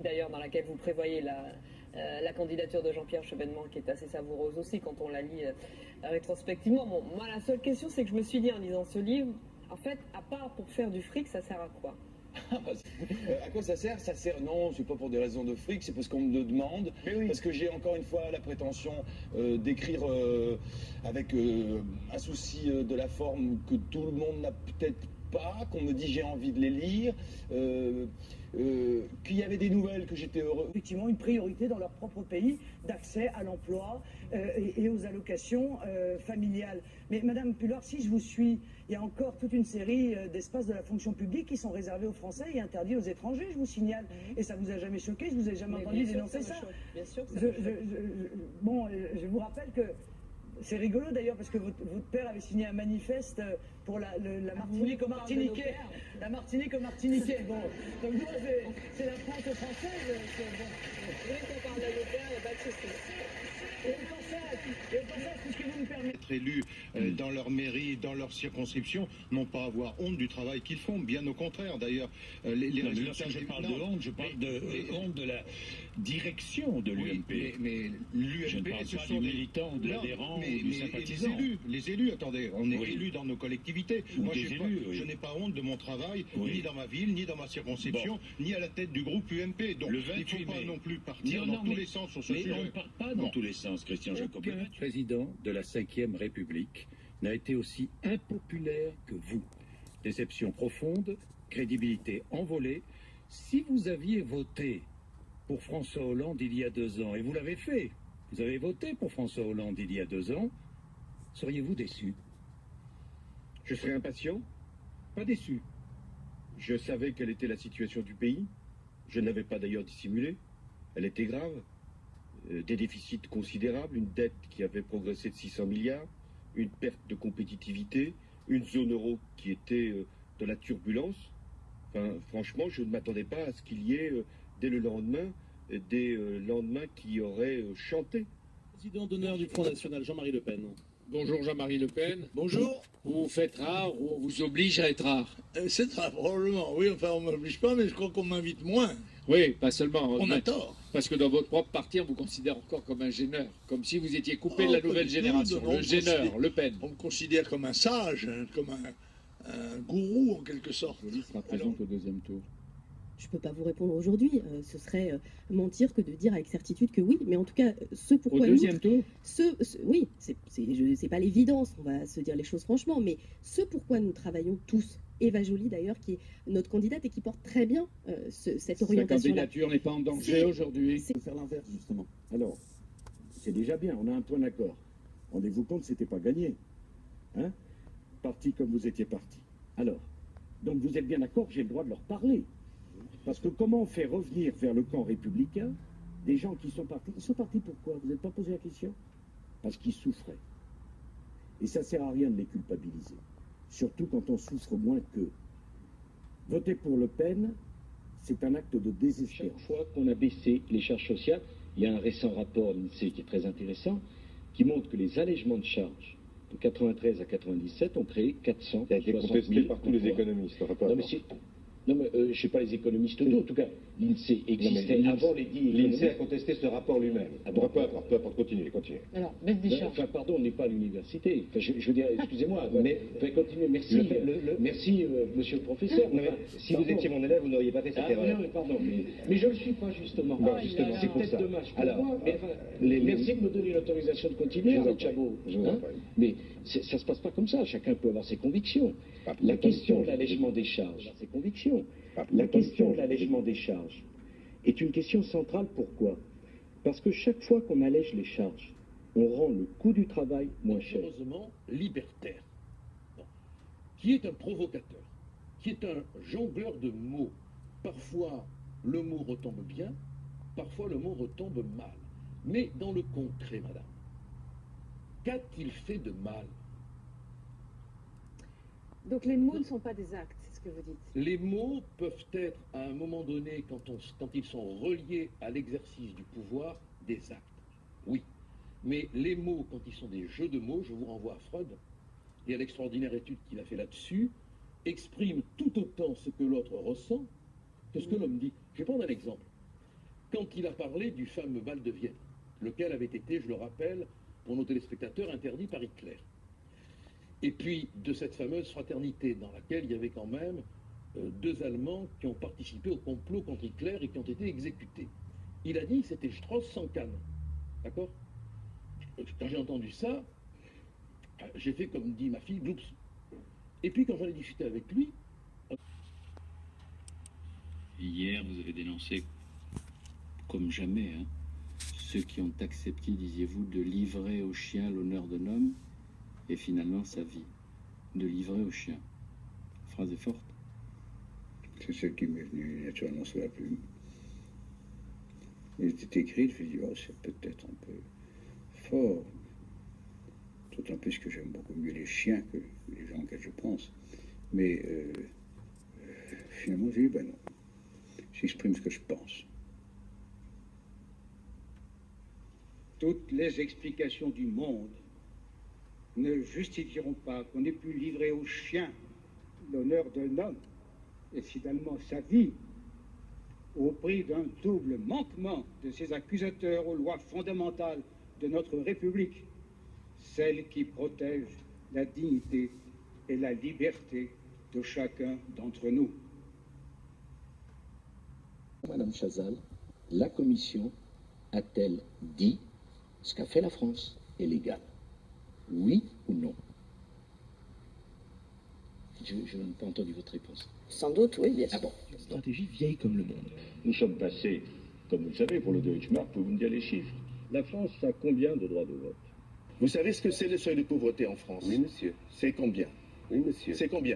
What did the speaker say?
D'ailleurs, dans laquelle vous prévoyez la candidature de Jean-Pierre Chevènement, qui est assez savoureuse aussi quand on la lit rétrospectivement. Bon, moi, la seule question, c'est que je me suis dit en lisant ce livre, en fait, à part pour faire du fric, ça sert à quoi? À quoi ça sert? Ça sert, non, c'est pas pour des raisons de fric, c'est parce qu'on me le demande, Oui. parce que j'ai encore une fois la prétention d'écrire avec un souci de la forme que tout le monde n'a peut-être pas, qu'on me dit j'ai envie de les lire, qu'il y avait des nouvelles, que j'étais heureux. Effectivement, une priorité dans leur propre pays d'accès à l'emploi et aux allocations familiales. Mais Madame Pullar, si je vous suis, il y a encore toute une série d'espaces de la fonction publique qui sont réservés aux Français et interdits aux étrangers, je vous signale. Et ça vous a jamais choqué? Je vous ai jamais entendu dénoncer ça. Bien sûr que ça me choque. Bon, je vous rappelle que c'est rigolo d'ailleurs parce que votre père avait signé un manifeste pour la Martinique aux Martiniquais. La Martinique aux Martiniquais. Bon, donc moi c'est la France aux Françaises. Bon. Vous voulez qu'on parle de votre père, il n'y a pas de souci. Et au passage, puisque vous me permettez. Être élus dans leur mairie, dans leur circonscription, n'ont pas à avoir honte du travail qu'ils font, bien au contraire. D'ailleurs, les non, résultats... lorsque je parle de honte, je parle de honte de la direction de l'UMP. Mais l'UMP, je ne parle ce pas sont du des militant ou de l'adhérent ou du sympathisant. Les élus, attendez, on est Oui. élus dans nos collectivités. Ou Moi, des élus, oui. je n'ai pas honte de mon travail, Oui. ni dans ma ville, ni dans ma circonscription, ni à la tête du groupe UMP. Donc, Le il ne 28 faut pas mai. non plus partir dans tous les sens sur ce mais sujet. on ne part pas dans tous les sens, Christian Jacob. Aucun président de la Ve République n'a été aussi impopulaire que vous. Déception profonde, crédibilité envolée. Si vous aviez voté pour François Hollande il y a 2 ans, et vous l'avez fait, vous avez voté pour François Hollande il y a 2 ans, seriez-vous déçu? Je serais impatient? Pas déçu. Je savais quelle était la situation du pays. Je n'avais pas d'ailleurs dissimulé. Elle était grave. Des déficits considérables, une dette qui avait progressé de 600 milliards, une perte de compétitivité, une zone euro qui était dans la turbulence. Enfin, franchement, je ne m'attendais pas à ce qu'il y ait, dès le lendemain, des lendemains qui auraient chanté. Président d'honneur du Front National, Jean-Marie Le Pen. Bonjour Jean-Marie Le Pen. Bonjour. Vous vous faites rare ou on vous oblige à être rare? C'est rare, probablement. Oui, enfin, on ne m'oblige pas, mais je crois qu'on m'invite moins. Oui, pas seulement. On a tort. Parce que dans votre propre parti, on vous considère encore comme un gêneur. Comme si vous étiez coupé de la pas nouvelle du tout, génération. non, Le gêneur, Le Pen. On me considère comme un sage, comme un gourou en quelque sorte. Joly sera présente au deuxième tour. Je ne peux pas vous répondre aujourd'hui. Ce serait mentir que de dire avec certitude que oui. Mais en tout cas, ce pourquoi Au deuxième tour oui, c'est pas l'évidence. On va se dire les choses franchement. Mais ce pourquoi nous travaillons tous, Eva Joly d'ailleurs, qui est notre candidate et qui porte très bien cette orientation-là. Sa candidature n'est pas en danger aujourd'hui. c'est- Faire l'inverse, justement. Alors, c'est déjà bien, on a un point d'accord. Rendez-vous compte, c'était pas gagné. Hein? Parti comme vous étiez parti. Alors, donc vous êtes bien d'accord que j'ai le droit de leur parler. Parce que comment on fait revenir vers le camp républicain des gens qui sont partis? Ils sont partis pourquoi? Vous n'avez pas posé la question? Parce qu'ils souffraient. Et ça sert à rien de les culpabiliser. Surtout quand on souffre moins qu'eux. Voter pour Le Pen, c'est un acte de désespoir. Chaque fois qu'on a baissé les charges sociales, il y a un récent rapport de l'INSEE qui est très intéressant, qui montre que les allègements de charges de 93 à 97 ont créé 400. Ça a été contesté par tous les économistes, le rapport. Non, mais je ne sais pas les économistes d'eau. En tout cas, l'INSEE existait avant les 10 L'INSEE a contesté ce rapport lui-même. Ah bon, peu importe, continuez. Alors, baisse des charges. Enfin, pardon, on n'est pas à l'université. Enfin, je veux dire, excusez-moi, mais continuez. Merci, merci, monsieur le professeur. Non, mais si vous étiez mon élève, vous n'auriez pas fait cette erreur. Non, mais pardon, mais je ne le suis pas, justement. Bon, justement, c'est c'est pour peut-être ça. dommage pour Alors, moi, mais enfin, merci de me donner l'autorisation de continuer, Je vous en avec prie. Chabot. Je vous en prie. Mais ça ne se passe pas comme ça. Chacun peut avoir ses convictions. Pas pour La les question convictions, de l'allègement des charges, ses convictions. Pas pour La les question convictions, de l'allègement des charges est une question centrale. Pourquoi? Parce que chaque fois qu'on allège les charges, on rend le coût du travail moins cher. Heureusement libertaire, qui est un provocateur, qui est un jongleur de mots. Parfois, le mot retombe bien, parfois le mot retombe mal. Mais dans le concret, madame, qu'a-t-il fait de mal? Donc les mots ne sont pas des actes, c'est ce que vous dites. Les mots peuvent être, à un moment donné, quand ils sont reliés à l'exercice du pouvoir, des actes. Oui. Mais les mots, quand ils sont des jeux de mots, je vous renvoie à Freud et à l'extraordinaire étude qu'il a fait là-dessus, expriment tout autant ce que l'autre ressent que ce que l'homme dit. Je vais prendre un exemple. parlé du fameux bal de Vienne, lequel avait été, je le rappelle, pour nos téléspectateurs, interdit par Hitler. Et puis de cette fameuse fraternité dans laquelle il y avait quand même 2 Allemands qui ont participé au complot contre Hitler et qui ont été exécutés. Il a dit que c'était Strauss sans canne. D'accord? Quand j'ai entendu ça, j'ai fait comme dit ma fille, Gloops. Et puis quand j'en ai discuté avec lui... Hier, vous avez dénoncé, comme jamais, hein, ceux qui ont accepté, disiez-vous, de livrer au chien l'honneur d'un homme et finalement sa vie. De livrer au chien. La phrase est forte. C'est ce qui m'est venu naturellement sous la plume. Il était écrit, je me suis dit, oh, c'est peut-être un peu fort. D'autant plus que j'aime beaucoup mieux les chiens que les gens auxquels je pense. Mais finalement, j'ai dit, ben non. J'exprime ce que je pense. Toutes les explications du monde ne justifieront pas qu'on ait pu livrer au chien l'honneur d'un homme et finalement sa vie au prix d'un double manquement de ses accusateurs aux lois fondamentales de notre République, celle qui protège la dignité et la liberté de chacun d'entre nous. Madame Chazal, la Commission a-t-elle dit ce qu'a fait la France est légal? Oui ou non? Je n'ai pas entendu votre réponse. Sans doute, oui, bien sûr. Ah bon. Une stratégie vieille comme le monde. Nous sommes passés, comme vous le savez, pour le Deutschmark, pouvez-vous me dire les chiffres? La France a combien de droits de vote? Vous savez ce que c'est le seuil de pauvreté en France? Oui, monsieur. C'est combien? Oui, monsieur. C'est combien?